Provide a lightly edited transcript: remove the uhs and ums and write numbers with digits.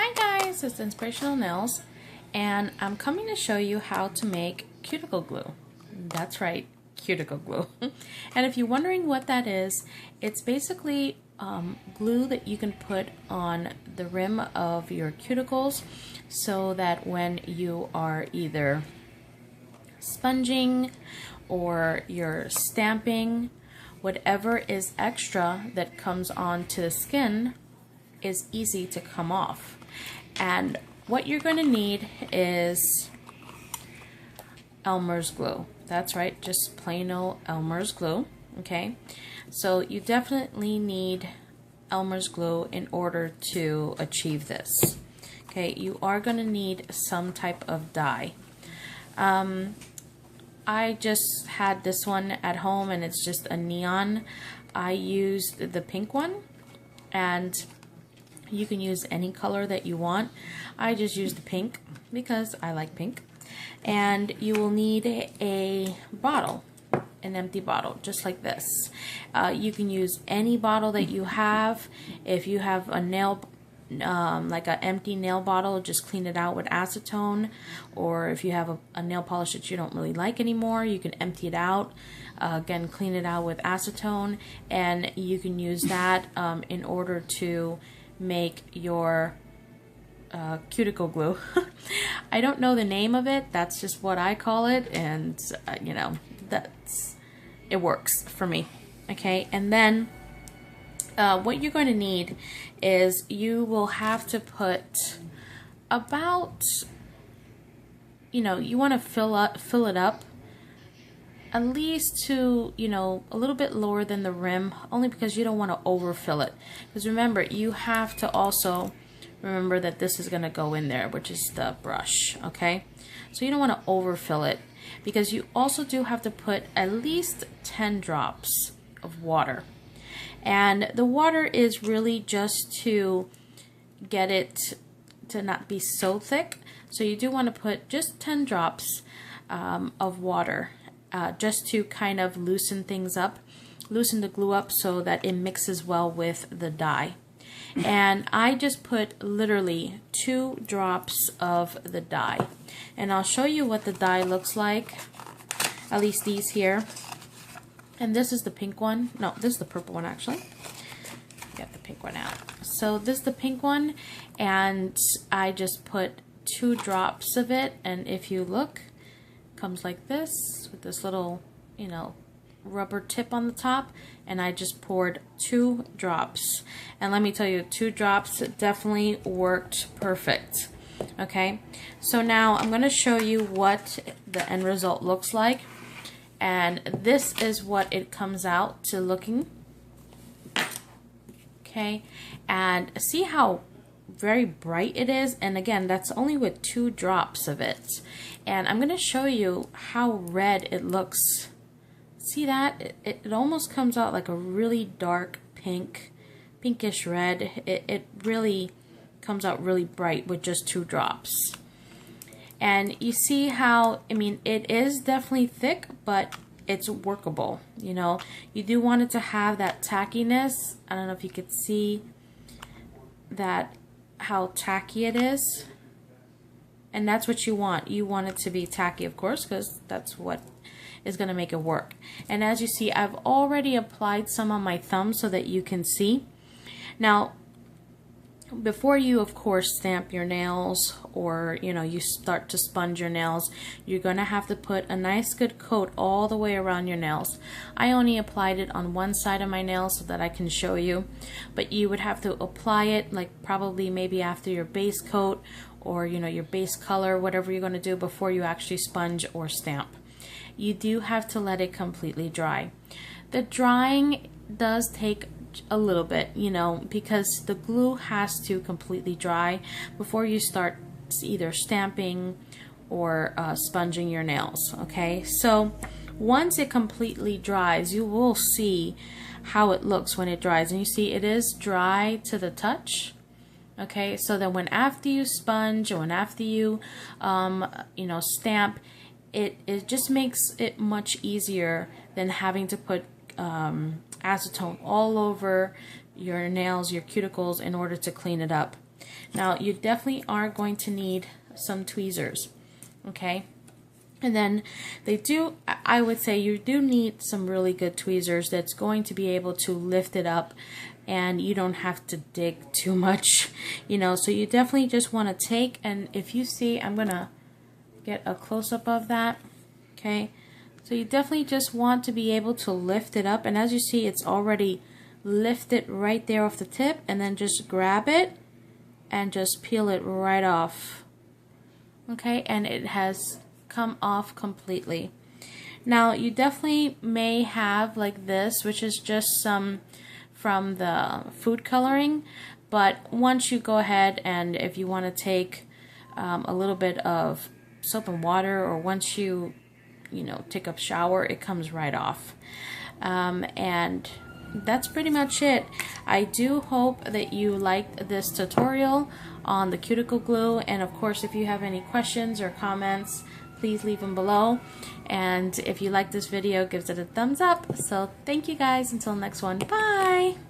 Hi guys, it's Inspirational Nails, and I'm coming to show you how to make cuticle glue. That's right, cuticle glue. And if you're wondering what that is, it's basically glue that you can put on the rim of your cuticles so that when you are either sponging or you're stamping, whatever is extra that comes onto the skin is easy to come off. And what you're going to need is Elmer's glue. That's right, just plain old Elmer's glue. Okay, so you definitely need Elmer's glue in order to achieve this. Okay, you are going to need some type of dye. I just had this one at home and it's just a neon. I used the pink one, and you can use any color that you want. I just used the pink because I like pink. And you will need a bottle, an empty bottle, just like this. You can use any bottle that you have. If you have a nail, like an empty nail bottle, just clean it out with acetone. Or if you have a nail polish that you don't really like anymore, you can empty it out. Again, clean it out with acetone, and you can use that in order to make your cuticle glue. I don't know the name of it, that's just what I call it, and you know, it works for me. Okay, and then what you're going to need is you will have to put about, you know, you want to fill it up at least to, you know, a little bit lower than the rim, only because you don't want to overfill it. Because remember, you have to also remember that this is going to go in there, which is the brush, okay? So you don't want to overfill it, because you also do have to put at least 10 drops of water. And the water is really just to get it to not be so thick. So you do want to put just 10 drops of water. Just to kind of loosen things up, loosen the glue up so that it mixes well with the dye. And I just put literally 2 drops of the dye. And I'll show you what the dye looks like, at least these here. And this is the pink one. No, this is the purple one actually. Get the pink one out. So this is the pink one, and I just put 2 drops of it, and if you look, comes like this with this little, you know, rubber tip on the top, and I just poured 2 drops, and let me tell you, 2 drops definitely worked perfect. Okay, so now I'm going to show you what the end result looks like, and this is what it comes out to looking. Okay, and see how very bright it is, and again, that's only with 2 drops of it. And I'm going to show you how red it looks. See that? It almost comes out like a really dark pink, pinkish red. It really comes out really bright with just 2 drops. And you see how, I mean, it is definitely thick, but it's workable. You know, you do want it to have that tackiness. I don't know if you could see that, how tacky it is. And that's what you want. You want it to be tacky, of course, because that's what is going to make it work. And as you see, I've already applied some on my thumb so that you can see. Now, before you, of course, stamp your nails, or, you know, you start to sponge your nails, you're going to have to put a nice good coat all the way around your nails. I only applied it on one side of my nails so that I can show you, but you would have to apply it like probably maybe after your base coat, or, you know, your base color, whatever you're going to do before you actually sponge or stamp. You do have to let it completely dry. The drying does take a little bit, you know, because the glue has to completely dry before you start either stamping or sponging your nails. Okay, so once it completely dries, you will see how it looks when it dries, and you see it is dry to the touch. Okay, so then when after you sponge, or when after you you know, stamp, it just makes it much easier than having to put acetone all over your nails, your cuticles, in order to clean it up. Now you definitely are going to need some tweezers, okay? And then I would say you do need some really good tweezers that's going to be able to lift it up and you don't have to dig too much, you know. So you definitely just want to take, and if you see, I'm gonna get a close-up of that, okay? So you definitely just want to be able to lift it up, and as you see, it's already lifted right there off the tip, and then just grab it and just peel it right off, okay? And it has come off completely. Now you definitely may have like this, which is just some from the food coloring, but once you go ahead and if you want to take a little bit of soap and water, or once you know, take a shower, it comes right off. And that's pretty much it. I do hope that you liked this tutorial on the cuticle glue, and of course if you have any questions or comments, please leave them below. And if you like this video, give it a thumbs up. So thank you guys, until next one, bye.